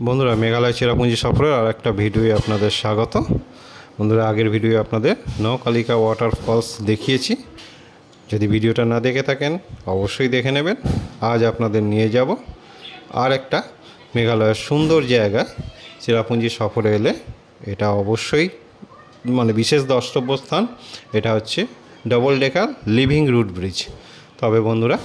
বন্ধুরা, মেঘালয় চেরাপুঞ্জি সফরের আর একটা ভিডিওয়ে আপনাদের স্বাগত। বন্ধুরা, আগের ভিডিওয়ে আপনাদের নৌকালিকা ওয়াটারফলস দেখিয়েছি। যদি ভিডিওটা না দেখে থাকেন অবশ্যই দেখে নেবেন। আজ আপনাদের নিয়ে যাব আর একটা মেঘালয়ের সুন্দর জায়গা। চেরাপুঞ্জি সফরে এলে এটা অবশ্যই বিশেষ দ্রষ্টব্য স্থান। এটা হচ্ছে double decker living root bridge. তবে বন্ধুরা,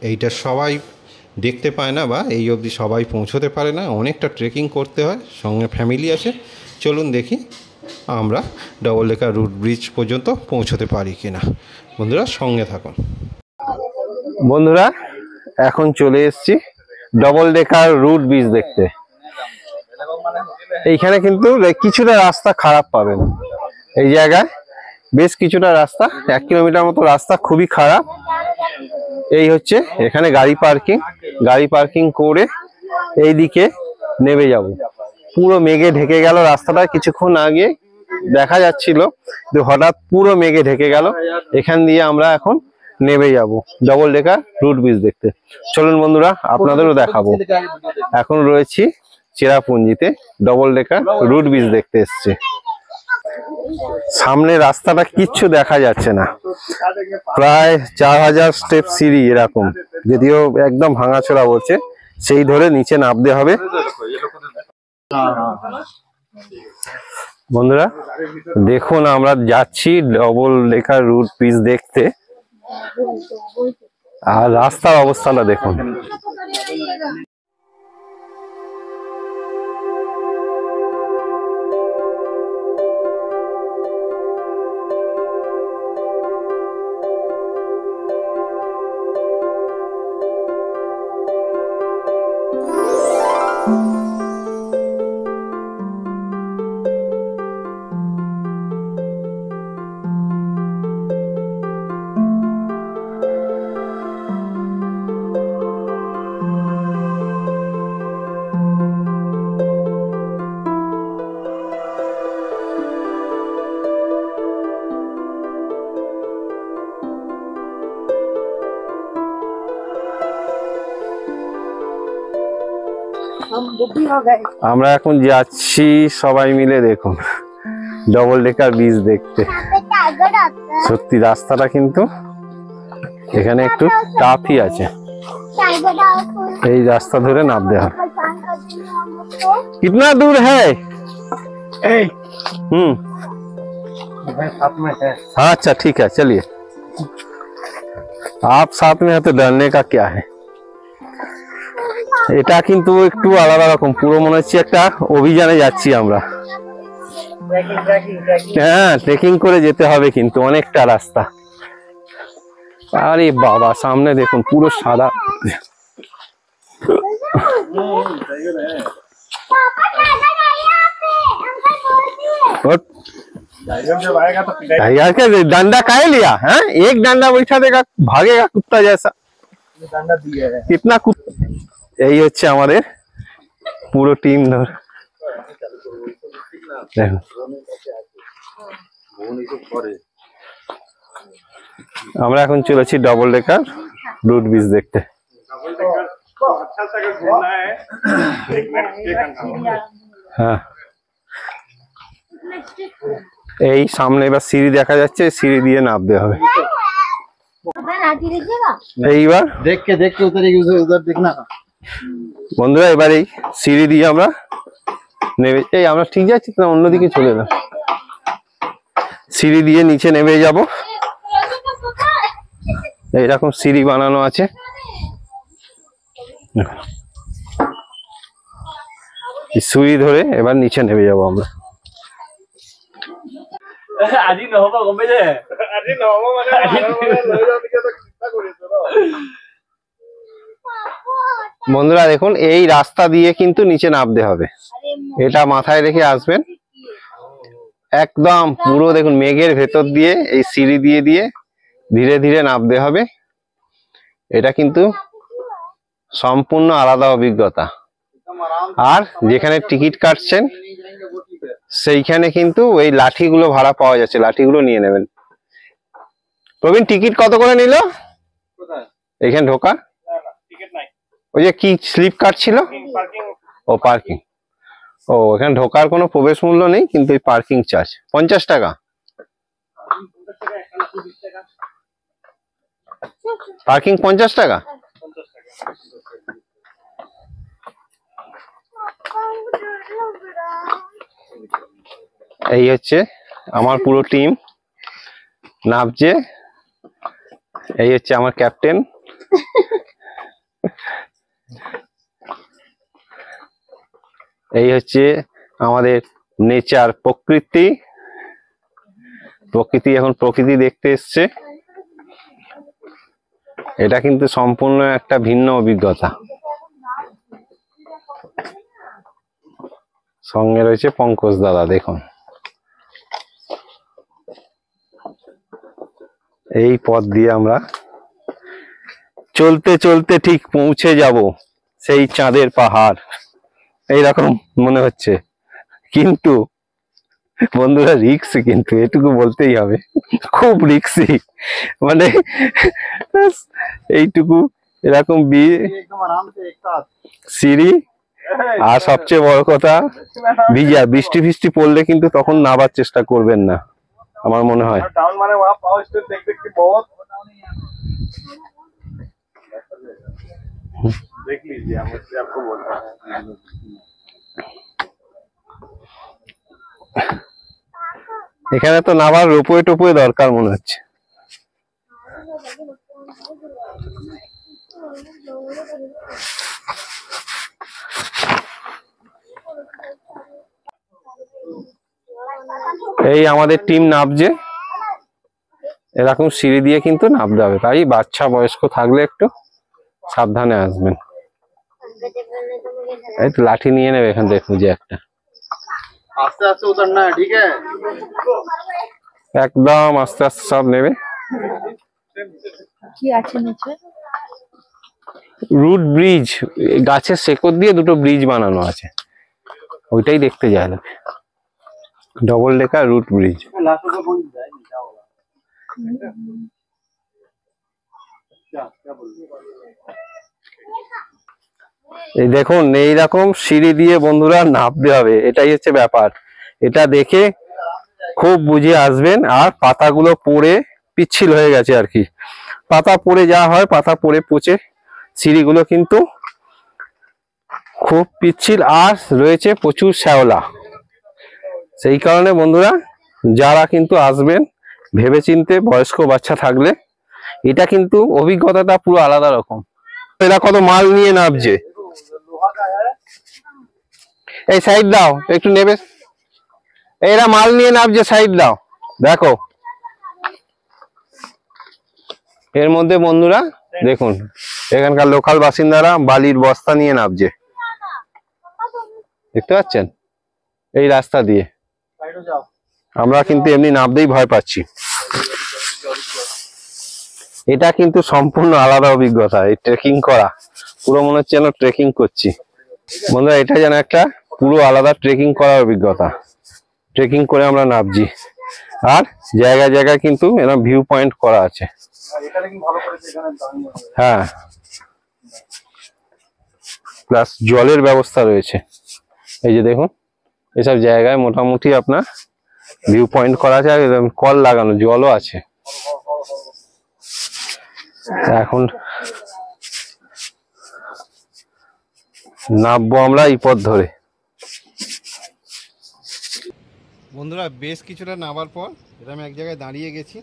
এইটা সবাই দেখতে পায় না বা এই অবধি সবাই পৌঁছতে পারে না, অনেকটা ট্রেকিং করতে হয়, সঙ্গে ফ্যামিলি আছে। চলুন দেখি আমরা ডবল ডেকার রুট ব্রিজ পর্যন্ত পৌঁছতে পারি কিনা। বন্ধুরা, সঙ্গে থাকুন। বন্ধুরা, এখন চলে এসেছি ডবল ডেকার রুট ব্রিজ দেখতে। এইখানে কিন্তু কিছুটা রাস্তা খারাপ পাবেন। এই জায়গায় বেশ কিছুটা রাস্তা, 1 কিলোমিটার মতো রাস্তা খুবই খারাপ। এই হচ্ছে এখানে গাড়ি পার্কিং করে এই দিকে নেমে যাব। পুরো মেঘে ঢেকে গেল রাস্তাটা, কিছুক্ষণ আগে দেখা যাচ্ছিল, কিন্তু হঠাৎ পুরো মেঘে ঢেকে গেল। এখান দিয়ে আমরা এখন নেমে যাব ডবল ডেকার রুট ব্রিজ দেখতে। চলুন বন্ধুরা, আপনাদেরও দেখাবো। এখন রয়েছি চেরাপুঞ্জিতে, ডবল ডেকার রুট ব্রিজ দেখতে এসেছি। সামনে রাস্তাটা কিচ্ছু দেখা যাচ্ছে না, প্রায় 4000 স্টেপ সিঁড়ি এরকম, যদিও একদম ভাঙাচোরা বলছে, সেই ধরে নিচে নামতে হবে। বন্ধুরা দেখুন, আমরা যাচ্ছি ডবল ডেকার রুট ব্রিজ দেখতে, আর রাস্তার অবস্থাটা দেখুন। আমরা এখন যাচ্ছি সবাই মিলে, দেখুন, ডবল ডেকার ব্রিজ দেখতে। সত্যি রাস্তাটা কিন্তু এখানে একটু টাফই আছে, এই রাস্তা ধরে নামতে হবে। কিতনা দূর হ্যায়? अच्छा ठीक है, चलिए। आप साथ में है तो डरने का क्या है। এটা কিন্তু একটু আলাদা রকম, পুরো মনে হচ্ছে একটা অভিযানে যাচ্ছি আমরা। হ্যাঁ, ট্রেকিং করে যেতে হবে, কিন্তু অনেকটা রাস্তা। আরে বাবা, সামনে দেখুন পুরো সাদা। डंडा काहे लिया है? एक डंडा बैठा देगा, भागेगा कुत्ता जैसा। कितना कुत्ता। এই হচ্ছে আমাদের পুরো টিম ধর। আমরা এখন চলেছি ডবল ডেকার রুট ব্রিজ দেখতে। হ্যাঁ, এই সামনে এবার সিঁড়ি দেখা যাচ্ছে, সিঁড়ি দিয়ে নামতে হবে। এইবার দেখকে উধর দেখনা বন্ধুরা, এবার এই সিঁড়ি দিয়ে আমরা নেমে, এই আমরা ঠিক যাচ্ছি না, অন্যদিকে চলে না, সিঁড়ি দিয়ে নিচে নেমে যাব। এইরকম সিঁড়ি বানানো আছে। সিঁড়ি ধরে এবার নিচে নেমে যাব আমরা। বন্ধুরা দেখুন, এই রাস্তা দিয়ে কিন্তু নিচে নামতে হবে, এটা মাথায় রেখে আসবেন। একদম পুরো দেখুন মেঘের ভেতর দিয়ে এই সিঁড়ি দিয়ে দিয়ে ধীরে ধীরে নামতে হবে। এটা কিন্তু সম্পূর্ণ আলাদা অভিজ্ঞতা। আর যেখানে টিকিট কাটছেন সেইখানে কিন্তু ওই লাঠিগুলো ভাড়া পাওয়া যাচ্ছে, লাঠিগুলো নিয়ে নেবেন। প্রবীণ, টিকিট কত করে নিল এখানে ঢোকা? ওই যে কি স্লিপ কাটছিল, ও পার্কিং। ও এখানে ঢোকার কোনো প্রবেশ মূল্য নেই, কিন্তু এই পার্কিং চার্জ 50 টাকা। পার্কিং 50 টাকা। এই হচ্ছে আমার পুরো টিম নামছে। এই হচ্ছে আমার ক্যাপ্টেন। এই হচ্ছে আমাদের নেচার, প্রকৃতি এখন প্রকৃতি দেখতে এসছে। এটা কিন্তু সম্পূর্ণ একটা ভিন্ন অভিজ্ঞতা। সঙ্গে রয়েছে পঙ্কজ দাদা, দেখুন এই পথ দিয়ে আমরা চলতে চলতে ঠিক পৌঁছে যাব সেই চাঁদের পাহাড়, এইরকম মনে হচ্ছে। কিন্তু বন্ধুরা রিক্স, কিন্তু এটুকু বলতেই হবে, খুব রিক্সি। মানে এইটুকু এরকম সিঁড়ি, আর সবচেয়ে বড় কথা ভিজা, বৃষ্টি ফিষ্টি পড়লে কিন্তু তখন নাবার চেষ্টা করবেন না, আমার মনে হয়। এখানে তো নাবার রোপওয়ে টোপওয়ে দরকার মনে হচ্ছে। এই আমাদের টিম নামছে, এরকম সিঁড়ি দিয়ে কিন্তু নামতে হবে, তাই বাচ্চা বয়স্ক থাকলে একটু সাবধানে আসবেন। এই তো লাঠি নিয়ে নেবে এখান থেকে খুঁজে একটা, আস্তে আস্তে উতরনা है ठीक है একদম আস্তে আস্তে সব নেবে। কি আছে নিচে? রুট ব্রিজ, গাছের শেকড় দিয়ে দুটো ব্রিজ বানানো আছে, ওইটাই দেখতে যায় লোকে। Double decker root bridge. Last को बोल जाए क्या होगा क्या बोल এই দেখুন এইরকম সিঁড়ি দিয়ে বন্ধুরা নামতে হবে, এটাই হচ্ছে ব্যাপার। এটা দেখে খুব বুঝে আসবেন। আর পাতাগুলো পড়ে পিচ্ছিল হয়ে গেছে আর কি, পাতা পড়ে যা হয়, পাতা পড়ে পচে সিঁড়িগুলো কিন্তু খুব পিচ্ছিল, আর রয়েছে প্রচুর শ্যাওলা। সেই কারণে বন্ধুরা যারা কিন্তু আসবেন ভেবেচিন্তে, বয়স্ক বাচ্চা থাকলে এটা কিন্তু অভিজ্ঞতাটা পুরো আলাদা রকম। এরা কত মাল নিয়ে নামছে, এই সাইড দাও একটু নেবে, এরা মাল নিয়ে নামছে, সাইড দাও। দেখো এর মধ্যে বন্ধুরা দেখুন এখানকার লোকাল বাসিন্দারা বালির বস্তা নিয়ে নামছে, দেখতে পাচ্ছেন এই রাস্তা দিয়ে। আমরা কিন্তু এমনি নামতেই ভয় পাচ্ছি। এটা কিন্তু সম্পূর্ণ আলাদা অভিজ্ঞতা, এই ট্রেকিং করা পুরো মনে হচ্ছে যেন ট্রেকিং করছি বন্ধুরা। এটা যেন একটা পুরো আলাদা ট্রেকিং করার অভিজ্ঞতা। ট্রেকিং করে আমরা নামছি, আর জায়গায় জায়গায় কিন্তু এরকম ভিউ পয়েন্ট করা আছে। হ্যাঁ, প্লাস জলের ব্যবস্থা রয়েছে। এই যে দেখুন এসব জায়গায় মোটামুটি আপনার ভিউ পয়েন্ট করা আছে, আর কল লাগানো, জলও আছে। এখন নামবো আমরা এই পথ ধরে। বন্ধুরা বেশ কিছুটা নামার পর এরকম এক জায়গায় দাঁড়িয়ে গেছি,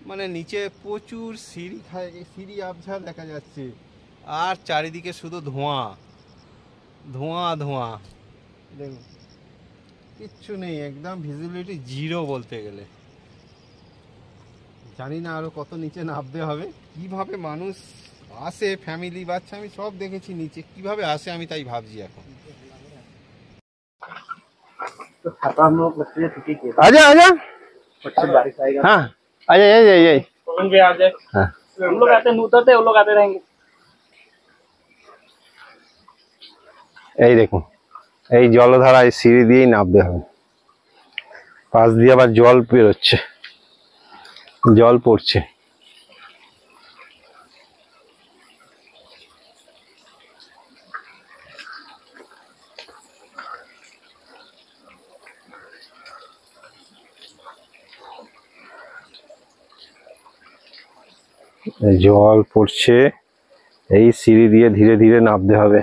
মানে নিচে প্রচুর সিঁড়ি আবঝা দেখা যাচ্ছে, আর চারিদিকে শুধু ধোঁয়া ধোঁয়া ধোঁয়া। দেখুন কিচ্ছু নেই, একদম ভিজিবিলিটি জিরো বলতে গেলে। জানি না আরো কত নিচে নামতে হবে, কিভাবে মানুষ আসে, ফ্যামিলি বাচ্চা আমি সব দেখেছি নিচে কিভাবে আসে, আমি তাই ভাবছি এখন। तो खाता हम लोग बच्चे छुट्टी किए आजा आजा, बच्चे बारिश आएगा हाँ आजा ये पवन भी आ जाए हाँ। हम लोग आते हैं उतरते वो लोग आते रहेंगे এই দেখুন এই জলধারায় সিঁড়ি দিয়েই নামতে হবে, পাশ দিয়ে আবার জল বেরোচ্ছে, জল পড়ছে। জল পড়ছে, এই সিঁড়ি দিয়ে ধীরে ধীরে নামতে হবে।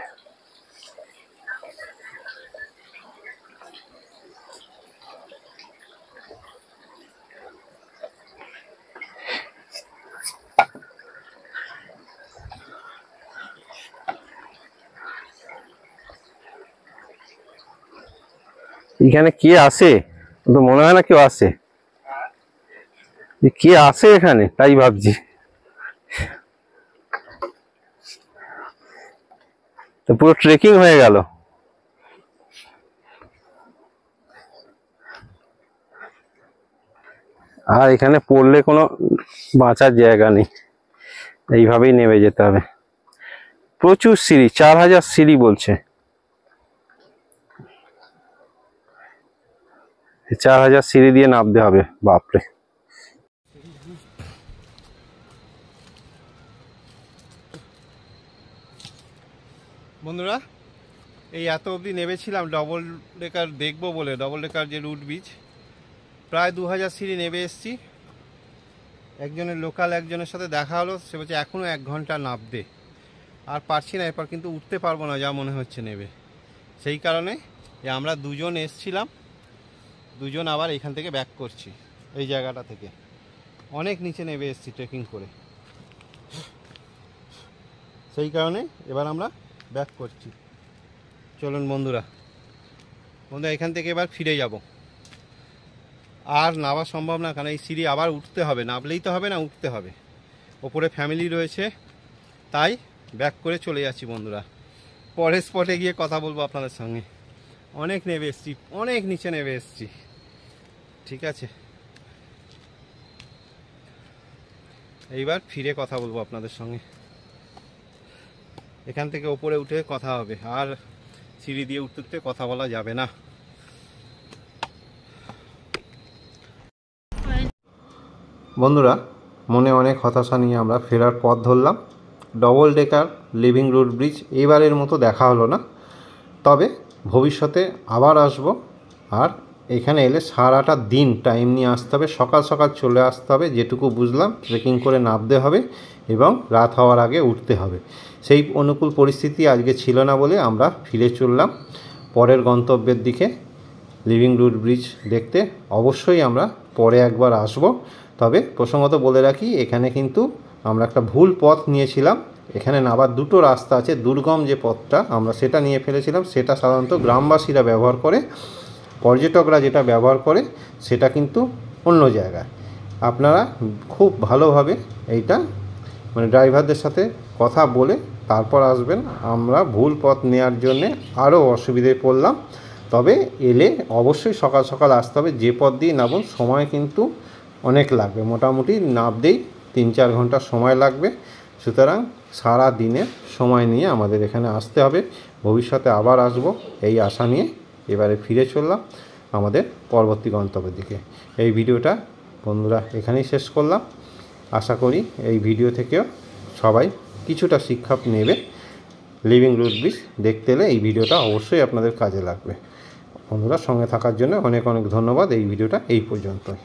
এখানে কে আসে? তো মনে হয় না কেউ আসে। কে আসে এখানে তাই ভাবছি। তো পুরো ট্রেকিং হয়ে গেল। আর এখানে পড়লে কোনো বাঁচার জায়গা নেই, এইভাবেই নেমে যেতে হবে। প্রচুর সিঁড়ি, 4000 সিঁড়ি বলছে। 4000 সিঁড়ি দিয়ে নামতে হবে, বাপরে। বন্ধুরা, এই এত অবধি নেমেছিলাম ডবল ডেকার দেখবো বলে, ডবল ডেকার যে রুট ব্রিজ, প্রায় 2000 সিঁড়ি নেমে এসেছি। একজনের লোকাল একজনের সাথে দেখা হলো, সে বলছে এখনও 1 ঘন্টা নামবে, আর পারছি না, এরপর কিন্তু উঠতে পারবো না যা মনে হচ্ছে নেবে। সেই কারণে আমরা দুজন এসছিলাম, দুজন আবার এখান থেকে ব্যাক করছি। এই জায়গাটা থেকে অনেক নিচে নেমে এসেছি ট্রেকিং করে, সেই কারণে এবার আমরা ব্যাক করছি। চলুন বন্ধুরা, এখান থেকে এবার ফিরে যাব। আর নামা সম্ভব না, কারণ এই সিঁড়ি আবার উঠতে হবে, নামলেই তো হবে না, উঠতে হবে। ওপরে ফ্যামিলি রয়েছে, তাই ব্যাক করে চলে যাচ্ছি বন্ধুরা। পরের স্পটে গিয়ে কথা বলবো আপনাদের সঙ্গে। অনেক নেমে এসছি, অনেক নিচে নেমে এসছি, ঠিক আছে। এইবার ফিরে কথা বলবো আপনাদের সঙ্গে। এখান থেকে ওপরে উঠে কথা হবে, আর সিঁড়ি দিয়ে উঠতে উঠতে কথা বলা যাবে না। বন্ধুরা, মনে অনেক হতাশা নিয়ে আমরা ফেরার পথ ধরলাম। Double decker living root bridge এবারের মতো দেখা হলো না, তবে ভবিষ্যতে আবার আসব। আর এখানে এলে সারাটা দিন টাইম নিয়ে আসতে হবে, সকাল সকাল চলে আসতে হবে, যেটুকু বুঝলাম ট্রেকিং করে নামতে হবে এবং রাত হওয়ার আগে উঠতে হবে। সেই অনুকূল পরিস্থিতি আজকে ছিল না বলে আমরা ফিরে চললাম পরের গন্তব্যের দিকে। লিভিং রুট ব্রিজ দেখতে অবশ্যই আমরা পরে একবার আসব। তবে প্রসঙ্গত বলে রাখি, এখানে কিন্তু আমরা একটা ভুল পথ নিয়েছিলাম। এখানে নামার দুটো রাস্তা আছে, দুর্গম যে পথটা আমরা সেটা নিয়ে ফেলেছিলাম, সেটা সাধারণত গ্রামবাসীরা ব্যবহার করে, পর্যটকরা যেটা ব্যবহার করে সেটা কিন্তু অন্য জায়গায়। আপনারা খুব ভালোভাবে এইটা ড্রাইভারদের সাথে কথা বলে তারপর আসবেন। আমরা ভুল পথ নেওয়ার জন্যে আরও অসুবিধায় পড়লাম। তবে এলে অবশ্যই সকাল সকাল আসতে হবে। যে পথ দিয়ে নামুন, সময় কিন্তু অনেক লাগবে, মোটামুটি নামতেই 3-4 ঘন্টা সময় লাগবে। সুতরাং সারা দিনের সময় নিয়ে আমাদের এখানে আসতে হবে। ভবিষ্যতে আবার আসব এই আশা নিয়ে এবারে ফিরে চললাম আমাদের পরবর্তী গন্তব্যের দিকে। এই ভিডিওটা বন্ধুরা এখানেই শেষ করলাম। আশা করি এই ভিডিও থেকেও সবাই কিছুটা শিক্ষা নেবে। লিভিং রুট ব্রিজ দেখতে এলে এই ভিডিওটা অবশ্যই আপনাদের কাজে লাগবে। বন্ধুরা, সঙ্গে থাকার জন্য অনেক অনেক ধন্যবাদ। এই ভিডিওটা এই পর্যন্তই।